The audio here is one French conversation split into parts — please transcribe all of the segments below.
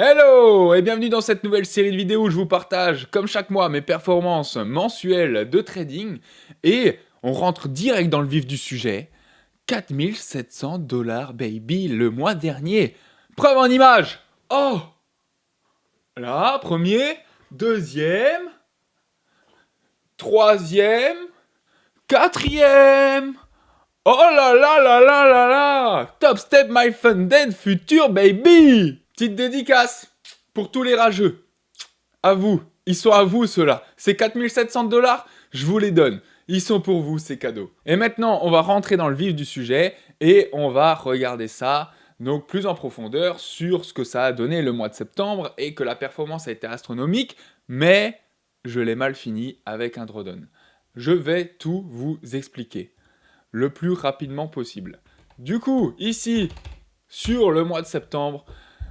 Hello et bienvenue dans cette nouvelle série de vidéos où je vous partage, comme chaque mois, mes performances mensuelles de trading. Et on rentre direct dans le vif du sujet. 4 700 $ baby le mois dernier. Preuve en image. Oh. Là, premier, deuxième, troisième, quatrième. Oh là là là là là là. Top Step My Funded Future baby. Petite dédicace pour tous les rageux. À vous. Ils sont à vous, ceux-là. Ces 4 700 $, je vous les donne. Ils sont pour vous, ces cadeaux. Et maintenant, on va rentrer dans le vif du sujet et on va regarder ça, donc plus en profondeur, sur ce que ça a donné le mois de septembre et que la performance a été astronomique, mais je l'ai mal fini avec un drawdown. Je vais tout vous expliquer le plus rapidement possible. Du coup, ici, sur le mois de septembre,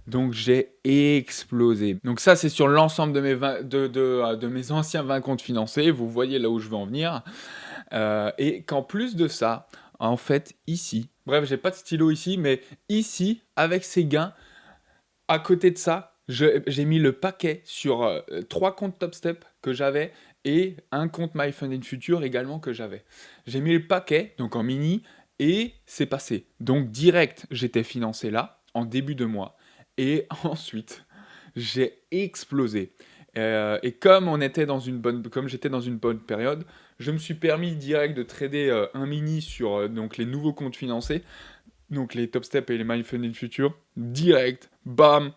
donc j'ai explosé. Donc ça, c'est sur l'ensemble de mes anciens 20 comptes financés. Vous voyez là où je veux en venir. Et qu'en plus de ça, en fait, ici, bref, j'ai pas de stylo ici, mais ici, avec ces gains, à côté de ça, j'ai mis le paquet sur 3 comptes Top Step que j'avais et un compte My Fund in Future également que j'avais. J'ai mis le paquet, donc en mini, et c'est passé. Donc direct, j'étais financé là, en début de mois. Et ensuite, j'ai explosé. Et comme j'étais dans une bonne période, je me suis permis direct de trader un mini sur donc les nouveaux comptes financés, donc les Top Step et les My Fund in Future, direct, bam,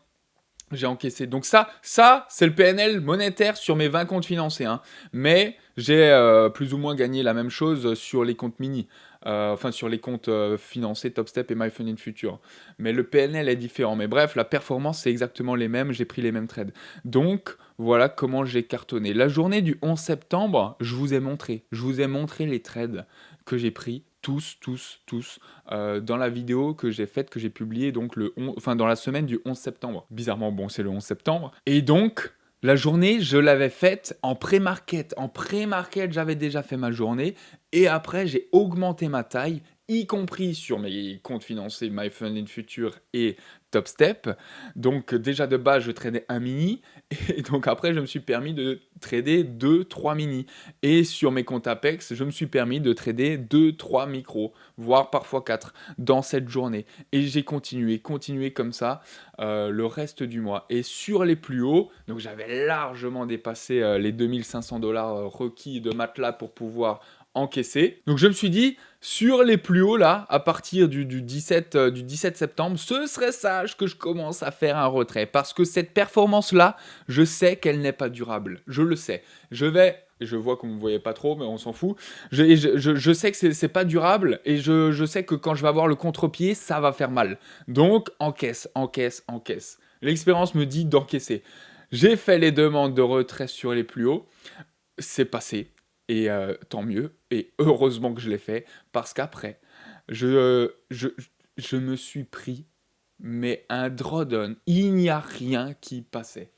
j'ai encaissé. Donc ça c'est le PNL monétaire sur mes 20 comptes financés. Hein. Mais j'ai plus ou moins gagné la même chose sur les comptes mini. Enfin, sur les comptes financés Top Step et My Fund in Future. Mais le PNL est différent. Mais bref, la performance, c'est exactement les mêmes. J'ai pris les mêmes trades. Donc, voilà comment j'ai cartonné. La journée du 11 septembre, je vous ai montré. Je vous ai montré les trades que j'ai pris. Tous, dans la vidéo que j'ai faite, que j'ai publiée donc dans la semaine du 11 septembre. Bizarrement, bon, c'est le 11 septembre. Et donc, la journée, je l'avais faite en pré-market. En pré-market, j'avais déjà fait ma journée. Et après, j'ai augmenté ma taille, y compris sur mes comptes financés My Fund in Future et Top Step. Donc déjà de base, je tradais un mini. Et donc après, je me suis permis de trader 2-3 mini. Et sur mes comptes Apex, je me suis permis de trader 2-3 micros, voire parfois 4 dans cette journée. Et j'ai continué comme ça le reste du mois. Et sur les plus hauts, donc j'avais largement dépassé les 2500 $ requis de matelas pour pouvoir encaisser. Donc je me suis dit, sur les plus hauts là, à partir du 17 septembre, ce serait sage que je commence à faire un retrait. Parce que cette performance-là, je sais qu'elle n'est pas durable. Je le sais. Je vois que vous ne me voyez pas trop, mais on s'en fout. Je sais que c'est pas durable et je sais que quand je vais avoir le contre-pied, ça va faire mal. Donc, encaisse. L'expérience me dit d'encaisser. J'ai fait les demandes de retrait sur les plus hauts. C'est passé. Et tant mieux. Et heureusement que je l'ai fait. Parce qu'après, je me suis pris mais un drawdown, il n'y a rien qui passait.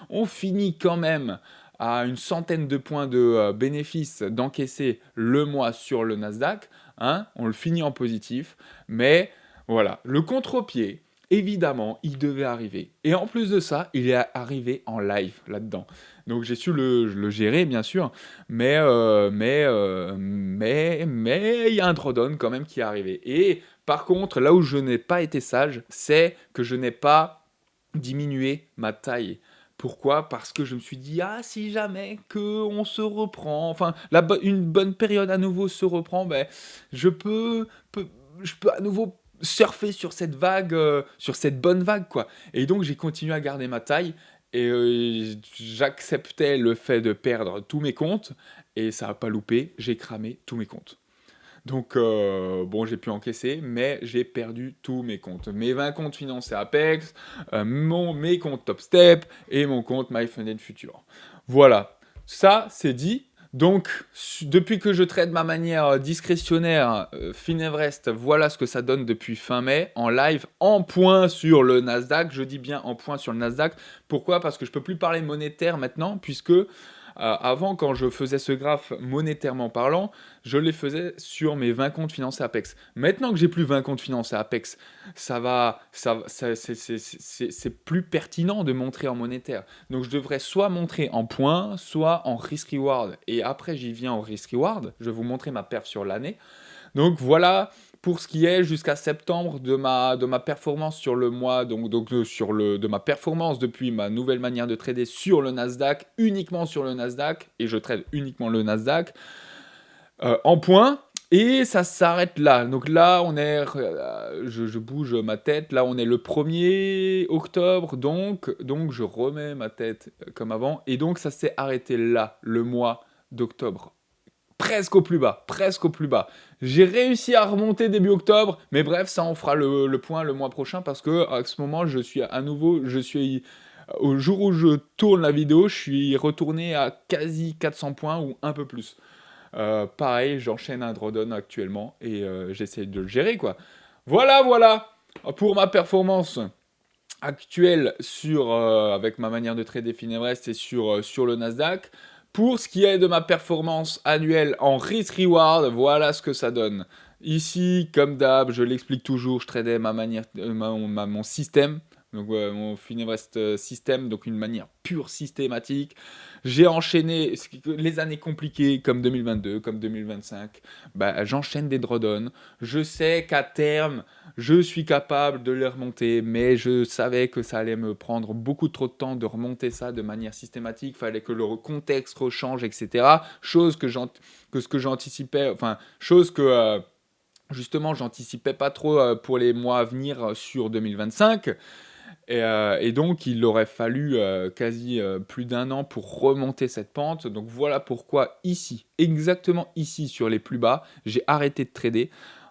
On finit quand même à une centaine de points de bénéfices d'encaisser le mois sur le Nasdaq. Hein, on le finit en positif. Mais voilà, le contre-pied, évidemment, il devait arriver. Et en plus de ça, il est arrivé en live là-dedans. Donc j'ai su le gérer, bien sûr. Mais il y a un drawdown quand même qui est arrivé. Et par contre, là où je n'ai pas été sage, c'est que je n'ai pas diminué ma taille. Pourquoi? Parce que je me suis dit, ah, si jamais que on se reprend, enfin, une bonne période à nouveau se reprend, ben, je peux à nouveau surfer sur cette vague, sur cette bonne vague, quoi. Et donc, j'ai continué à garder ma taille et j'acceptais le fait de perdre tous mes comptes et ça n'a pas loupé, j'ai cramé tous mes comptes. Donc, bon, j'ai pu encaisser, mais j'ai perdu tous mes comptes. Mes 20 comptes financés Apex, mes comptes Top Step et mon compte My Funded Future. Voilà, ça, c'est dit. Donc, depuis que je trade ma manière discrétionnaire Finevrest, voilà ce que ça donne depuis fin mai, en live, en point sur le Nasdaq. Je dis bien en point sur le Nasdaq. Pourquoi? Parce que je ne peux plus parler monétaire maintenant, puisque Avant, quand je faisais ce graphe monétairement parlant, je les faisais sur mes 20 comptes financés Apex. Maintenant que j'ai plus 20 comptes financés Apex, c'est plus pertinent de montrer en monétaire. Donc je devrais soit montrer en points, soit en risk-reward. Et après, j'y viens en risk-reward. Je vais vous montrer ma perf sur l'année. Donc voilà pour ce qui est jusqu'à septembre de ma performance sur le mois, de ma performance depuis ma nouvelle manière de trader sur le Nasdaq, uniquement sur le Nasdaq, et je trade uniquement le Nasdaq, en points. Et ça s'arrête là. Donc là, je bouge ma tête. Là, on est le 1er octobre. Donc je remets ma tête comme avant. Et donc, ça s'est arrêté là, le mois d'octobre. Presque au plus bas, presque au plus bas. J'ai réussi à remonter début octobre, mais bref, ça on fera le point le mois prochain parce que à ce moment, au jour où je tourne la vidéo, je suis retourné à quasi 400 points ou un peu plus. Pareil, j'enchaîne un drawdown actuellement et j'essaie de le gérer quoi. Voilà pour ma performance actuelle avec ma manière de trader Finevrest et sur le Nasdaq. Pour ce qui est de ma performance annuelle en risk-reward, voilà ce que ça donne. Ici, comme d'hab, je l'explique toujours, je tradais mon système, donc mon Finevrest système, donc une manière pure systématique. J'ai enchaîné les années compliquées comme 2022, comme 2025. J'enchaîne des drawdowns. Je sais qu'à terme, je suis capable de les remonter, mais je savais que ça allait me prendre beaucoup trop de temps de remonter ça de manière systématique. Il fallait que le contexte rechange, etc. Chose que j'anticipais, justement, j'anticipais pas trop pour les mois à venir sur 2025. Et donc, il aurait fallu quasi plus d'1 an pour remonter cette pente. Donc voilà pourquoi ici, exactement ici, sur les plus bas, j'ai arrêté de trader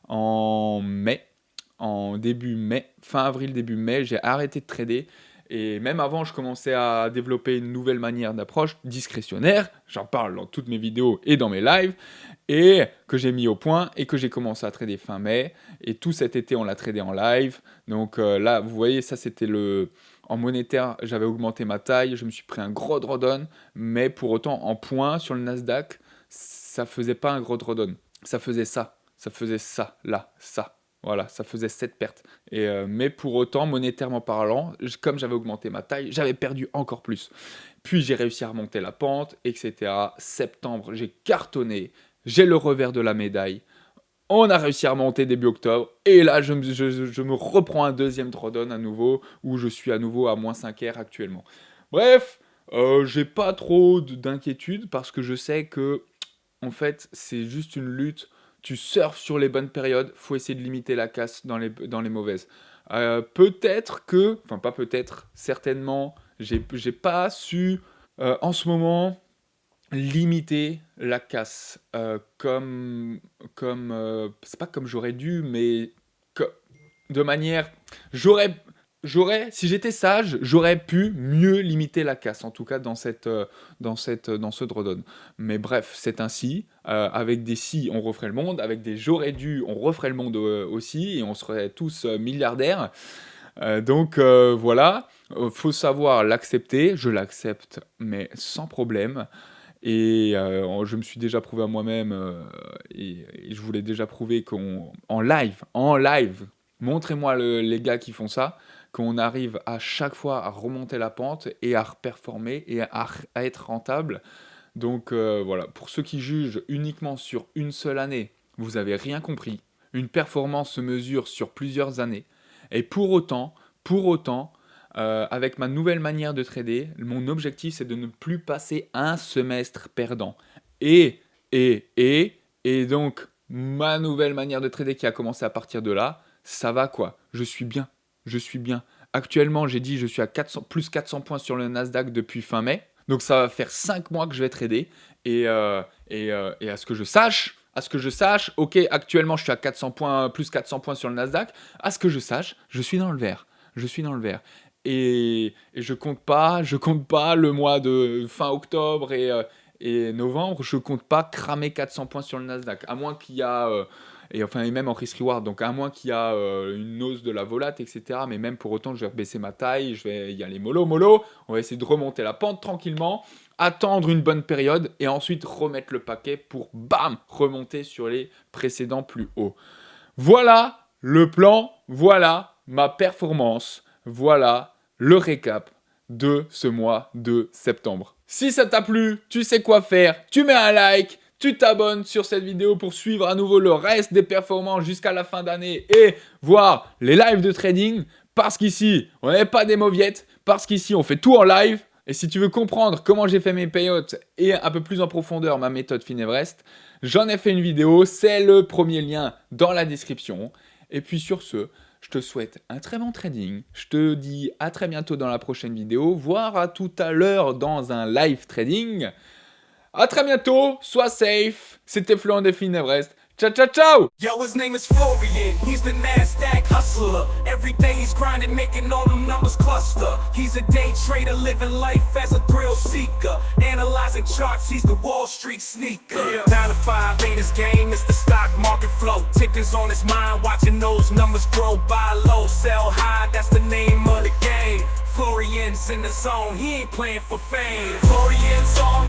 en début mai, fin avril, début mai, j'ai arrêté de trader. Et même avant, je commençais à développer une nouvelle manière d'approche discrétionnaire. J'en parle dans toutes mes vidéos et dans mes lives. Et que j'ai mis au point et que j'ai commencé à trader fin mai. Et tout cet été, on l'a tradé en live. Donc là, vous voyez, ça c'était en monétaire, j'avais augmenté ma taille. Je me suis pris un gros drawdown. Mais pour autant, en points sur le Nasdaq, ça faisait pas un gros drawdown. Ça faisait ça. Ça faisait ça, là, ça. Voilà, ça faisait 7 pertes. Mais pour autant, monétairement parlant, comme j'avais augmenté ma taille, j'avais perdu encore plus. Puis j'ai réussi à remonter la pente, etc. Septembre, j'ai cartonné, j'ai le revers de la médaille. On a réussi à remonter début octobre. Et là, je me reprends un deuxième drawdown à nouveau, où je suis à nouveau à moins 5R actuellement. Bref, j'ai pas trop d'inquiétude parce que je sais que, en fait, c'est juste une lutte. Tu surfes sur les bonnes périodes, faut essayer de limiter la casse dans les mauvaises. Pas peut-être, certainement, j'ai pas su en ce moment limiter la casse c'est pas comme j'aurais dû, mais de manière, j'aurais si j'étais sage, j'aurais pu mieux limiter la casse, en tout cas dans ce drawdown. Mais bref, c'est ainsi. Avec des si, on referait le monde. Avec des j'aurais dû, on referait le monde aussi. Et on serait tous milliardaires. Donc voilà, faut savoir l'accepter. Je l'accepte, mais sans problème. Et je me suis déjà prouvé à moi-même, et je voulais déjà prouver en live, montrez-moi les gars qui font ça, qu'on arrive à chaque fois à remonter la pente et à performer et à être rentable. Donc voilà, pour ceux qui jugent uniquement sur une seule année, vous avez rien compris. Une performance se mesure sur plusieurs années. Et pour autant, avec ma nouvelle manière de trader, mon objectif c'est de ne plus passer un semestre perdant. Et donc, ma nouvelle manière de trader qui a commencé à partir de là, ça va quoi. Je suis bien. Actuellement, j'ai dit je suis à plus 400 points sur le Nasdaq depuis fin mai. Donc ça va faire 5 mois que je vais trader. Et à ce que je sache, ok, actuellement je suis à 400 points, plus 400 points sur le Nasdaq. À ce que je sache, je suis dans le vert. Et je compte pas le mois de fin octobre et novembre, je compte pas cramer 400 points sur le Nasdaq. À moins qu'il y a et même en risk-reward. Donc à moins qu'il y a une hausse de la volate, etc. Mais même pour autant, je vais baisser ma taille, je vais y aller mollo. On va essayer de remonter la pente tranquillement, attendre une bonne période et ensuite remettre le paquet pour bam, remonter sur les précédents plus hauts. Voilà le plan, voilà ma performance, voilà le récap de ce mois de septembre. Si ça t'a plu, tu sais quoi faire, tu mets un like, tu t'abonnes sur cette vidéo pour suivre à nouveau le reste des performances jusqu'à la fin d'année et voir les lives de trading, parce qu'ici, on n'est pas des mauviettes, parce qu'ici, on fait tout en live. Et si tu veux comprendre comment j'ai fait mes payouts et un peu plus en profondeur ma méthode Finevrest, j'en ai fait une vidéo, c'est le premier lien dans la description. Et puis sur ce, je te souhaite un très bon trading. Je te dis à très bientôt dans la prochaine vidéo, voire à tout à l'heure dans un live trading. À très bientôt, sois safe. C'était Florent de Finevrest. Ciao, ciao, ciao! Yo, his name is Florian, he's the NASDAQ hustler. Every day he's grinding, making all them numbers cluster. He's a day trader, living life as a thrill seeker. Analyzing charts, he's the Wall Street sneaker. 9 to 5 ain't his game, it's the stock market flow. Tickers on his mind, watching those numbers grow. Buy low, sell high, that's the name of the game. Florian's in the zone, he ain't playing for fame. Florian's on